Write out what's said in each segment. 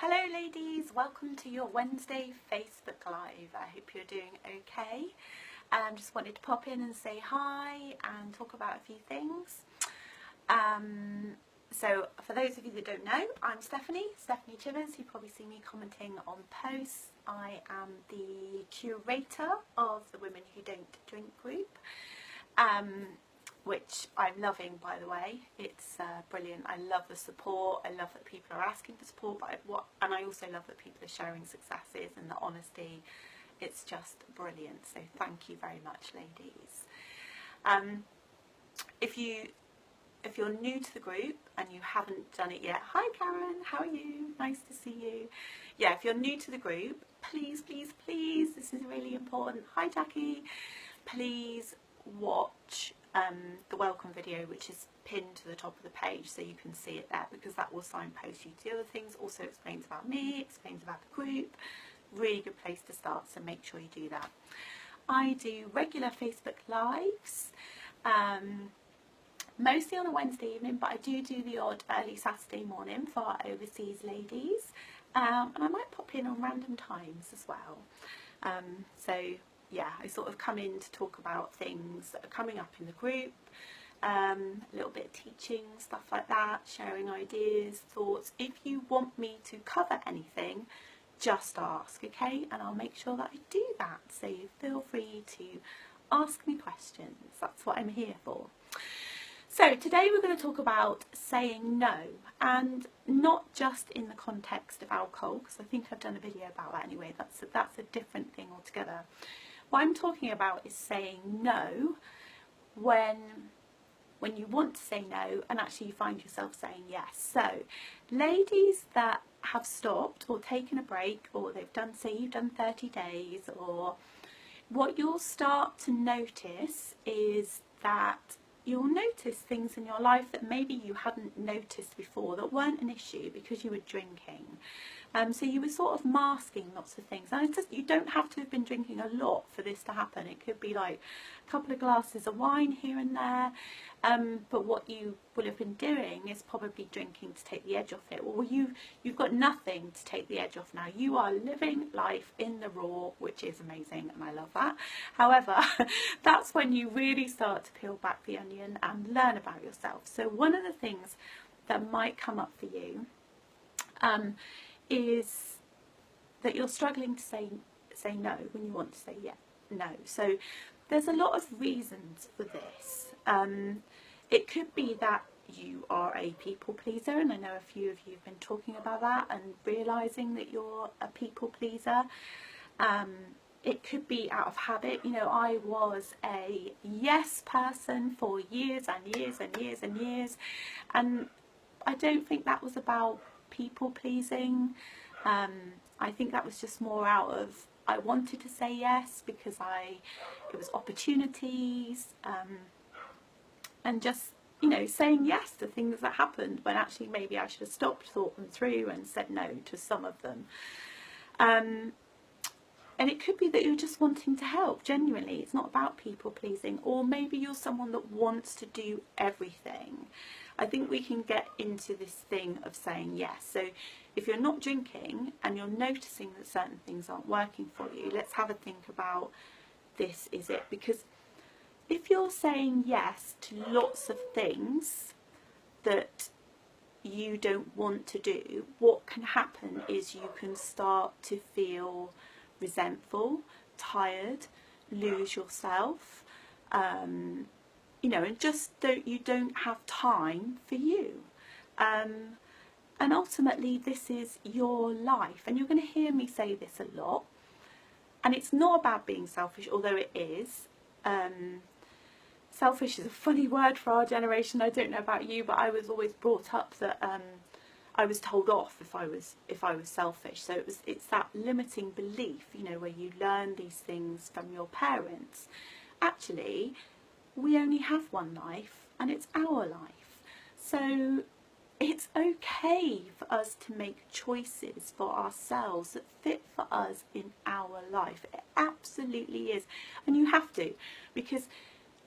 Hello ladies, welcome to your Wednesday Facebook Live. I hope you're doing okay. Just wanted to pop in and say hi and talk about a few things. So for those of you that don't know, I'm Stephanie Chivers. You probably see me commenting on posts. I am the curator of the Women Who Don't Drink group, which I'm loving, by the way. It's brilliant. I love the support. I love that people are asking for support, and I also love that people are sharing successes and the honesty. It's just brilliant. So thank you very much, ladies. If you're new to the group and you haven't done it yet, hi Karen, how are you? Nice to see you. Yeah, if you're new to the group, please, this is really important. Hi Jackie, please watch the welcome video, which is pinned to the top of the page, so you can see it there, because that will signpost you to the other things. Also explains about me, explains about the group. Really good place to start, so make sure you do that. I do regular Facebook Lives, mostly on a Wednesday evening, but I do the odd early Saturday morning for our overseas ladies, and I might pop in on random times as well. So yeah, I sort of come in to talk about things that are coming up in the group, a little bit of teaching, stuff like that, sharing ideas, thoughts. If you want me to cover anything, just ask, okay? And I'll make sure that I do that. So feel free to ask me questions. That's what I'm here for. So today we're going to talk about saying no, and not just in the context of alcohol, because I think I've done a video about that anyway. That's a different thing altogether. What I'm talking about is saying no when you want to say no and actually you find yourself saying yes. So ladies that have stopped or taken a break, or they've done, say you've done 30 days, or what you'll start to notice is that you'll notice things in your life that maybe you hadn't noticed before, that weren't an issue because you were drinking. So you were sort of masking lots of things. And it's just, you don't have to have been drinking a lot for this to happen. It could be like a couple of glasses of wine here and there. But what you will have been doing is probably drinking to take the edge off it. Well, you've got nothing to take the edge off now. You are living life in the raw, which is amazing, and I love that. However, that's when you really start to peel back the onion and learn about yourself. So one of the things that might come up for you is that you're struggling to say no when you want to say no. So there's a lot of reasons for this. It could be that you are a people pleaser, and I know a few of you have been talking about that and realising that you're a people pleaser. It could be out of habit. You know, I was a yes person for years and years and years and years, and I don't think that was about people pleasing. I think that was just more out of, I wanted to say yes because it was opportunities, and just, you know, saying yes to things that happened when actually maybe I should have stopped, thought them through and said no to some of them. And it could be that you're just wanting to help, genuinely. It's not about people pleasing. Or maybe you're someone that wants to do everything. I think we can get into this thing of saying yes. So if you're not drinking and you're noticing that certain things aren't working for you, let's have a think about this, is it? Because if you're saying yes to lots of things that you don't want to do, what can happen is you can start to feel resentful, tired, lose yourself, you know, and just you don't have time for you. And ultimately this is your life, and you're going to hear me say this a lot, and it's not about being selfish, although it is. Selfish is a funny word for our generation. I don't know about you, but I was always brought up that I was told off if I was selfish. So it's that limiting belief, you know, where you learn these things from your parents. Actually, we only have one life, and it's our life. So it's okay for us to make choices for ourselves that fit for us in our life. It absolutely is. And you have to, because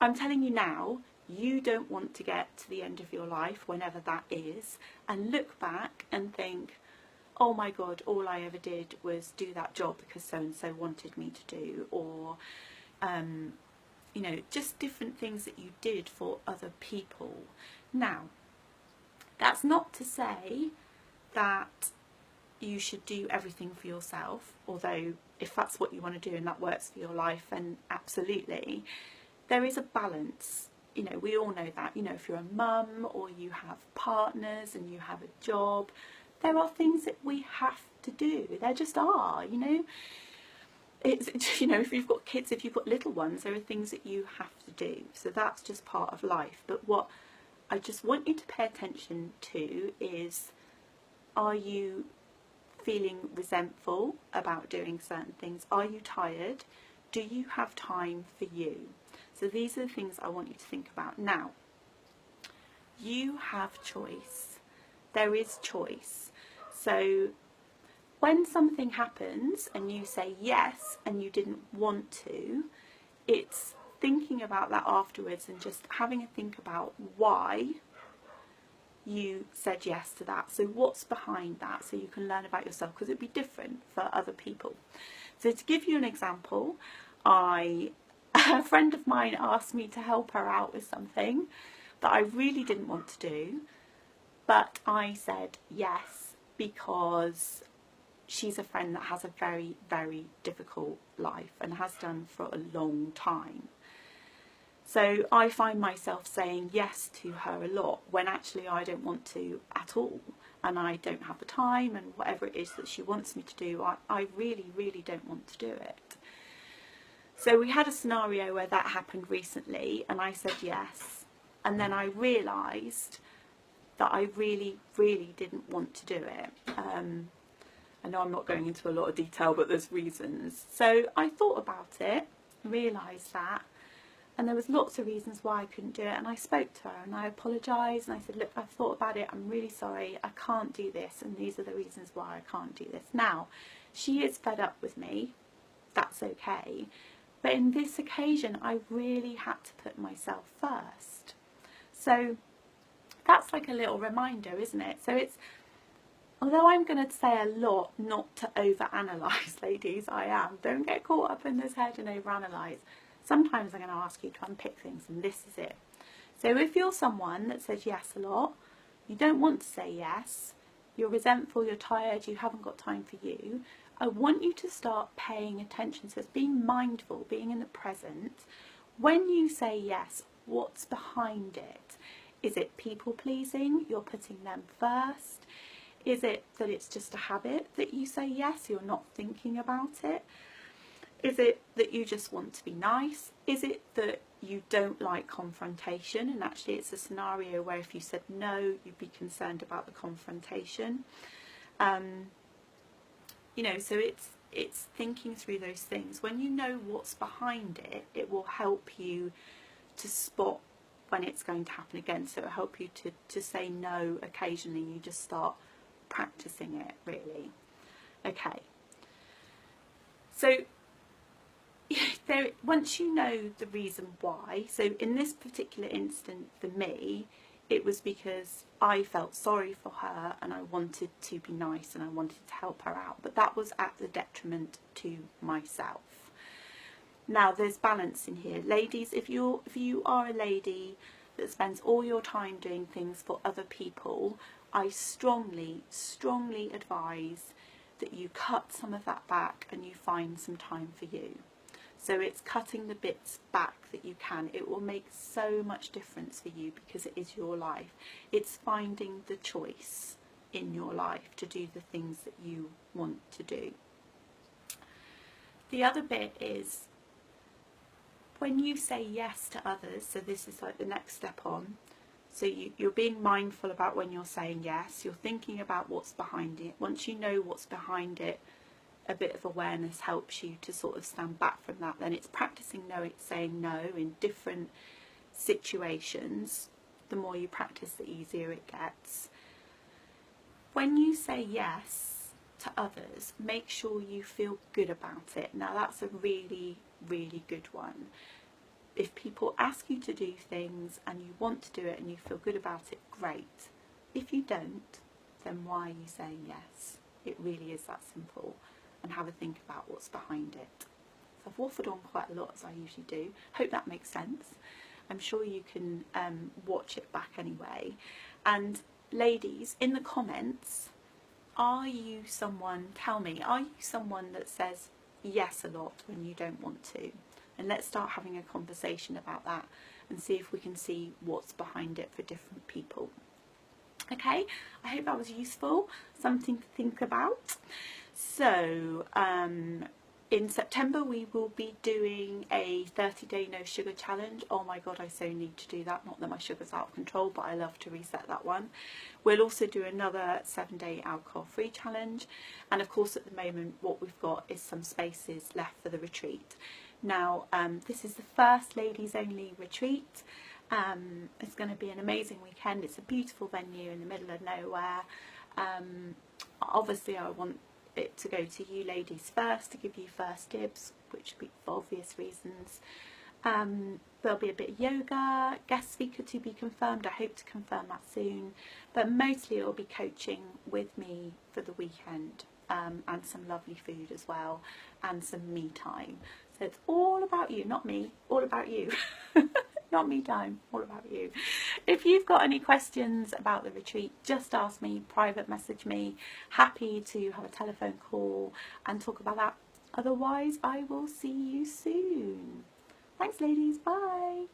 I'm telling you now, you don't want to get to the end of your life, whenever that is, and look back and think, oh my God, all I ever did was do that job because so-and-so wanted me to do, or, you know, just different things that you did for other people. Now, that's not to say that you should do everything for yourself, although if that's what you want to do and that works for your life, then absolutely. There is a balance. You know, we all know that. You know, if you're a mum or you have partners and you have a job, there are things that we have to do. There just are, you know. It's, you know, if you've got kids, if you've got little ones, there are things that you have to do. So that's just part of life. But what I just want you to pay attention to is, are you feeling resentful about doing certain things? Are you tired? Do you have time for you? So these are the things I want you to think about. Now, you have choice. There is choice. So when something happens and you say yes and you didn't want to, it's thinking about that afterwards and just having a think about why you said yes to that. So what's behind that, so you can learn about yourself, because it'd be different for other people. So to give you an example, a friend of mine asked me to help her out with something that I really didn't want to do, but I said yes because she's a friend that has a very, very difficult life and has done for a long time. So I find myself saying yes to her a lot when actually I don't want to at all, and I don't have the time, and whatever it is that she wants me to do, I really, really don't want to do it. So we had a scenario where that happened recently and I said yes, and then I realised that I really, really didn't want to do it. I know I'm not going into a lot of detail, but there's reasons. So I thought about it, realised that, and there was lots of reasons why I couldn't do it, and I spoke to her and I apologised and I said, look, I've thought about it, I'm really sorry, I can't do this, and these are the reasons why I can't do this. Now, she is fed up with me, that's okay, but in this occasion I really had to put myself first. So that's like a little reminder, isn't it? So it's, although I'm going to say a lot not to overanalyze, ladies, I am. Don't get caught up in this head and overanalyze. Sometimes I'm going to ask you to unpick things, and this is it. So if you're someone that says yes a lot, you don't want to say yes, you're resentful, you're tired, you haven't got time for you, I want you to start paying attention. So it's being mindful, being in the present. When you say yes, what's behind it? Is it people pleasing? You're putting them first? Is it that it's just a habit that you say yes, you're not thinking about it? Is it that you just want to be nice? Is it that you don't like confrontation, and actually it's a scenario where if you said no, you'd be concerned about the confrontation? You know, so it's thinking through those things. When you know what's behind it, it will help you to spot when it's going to happen again. So it'll help you to say no occasionally. You just start practicing it, really. Okay. So once you know the reason why, so in this particular instant for me, it was because I felt sorry for her and I wanted to be nice and I wanted to help her out, but that was at the detriment to myself. Now there's balance in here, ladies. If you are a lady that spends all your time doing things for other people, I strongly, strongly advise that you cut some of that back and you find some time for you. So it's cutting the bits back that you can. It will make so much difference for you because it is your life. It's finding the choice in your life to do the things that you want to do. The other bit is when you say yes to others, so this is like the next step on, so you're being mindful about when you're saying yes, you're thinking about what's behind it. Once you know what's behind it, a bit of awareness helps you to sort of stand back from that. Then it's practicing saying no in different situations. The more you practice, the easier it gets. When you say yes to others, make sure you feel good about it. Now that's a really, really good one. If people ask you to do things and you want to do it and you feel good about it, great. If you don't, then why are you saying yes? It really is that simple, and have a think about what's behind it. So I've waffled on quite a lot, as I usually do. Hope that makes sense. I'm sure you can watch it back anyway. And ladies, in the comments, are you someone, tell me, are you someone that says yes a lot when you don't want to? And let's start having a conversation about that and see if we can see what's behind it for different people. Okay, I hope that was useful, something to think about. So in September we will be doing a 30-day no sugar challenge. Oh my god, I so need to do that. Not that my sugar's out of control, but I love to reset that one. We'll also do another 7-day alcohol-free challenge, and of course at the moment what we've got is some spaces left for the retreat. Now this is the first ladies only retreat. It's going to be an amazing weekend. It's a beautiful venue in the middle of nowhere. Obviously I want it to go to you ladies first, to give you first dibs, which would be for obvious reasons. There'll be a bit of yoga, guest speaker to be confirmed. I hope to confirm that soon, but mostly it will be coaching with me for the weekend, and some lovely food as well, and some me time. So it's all about you, not me, all about you. Not me time, all about you. If you've got any questions about the retreat, just ask me, private message me. Happy to have a telephone call and talk about that. Otherwise, I will see you soon. Thanks ladies, bye.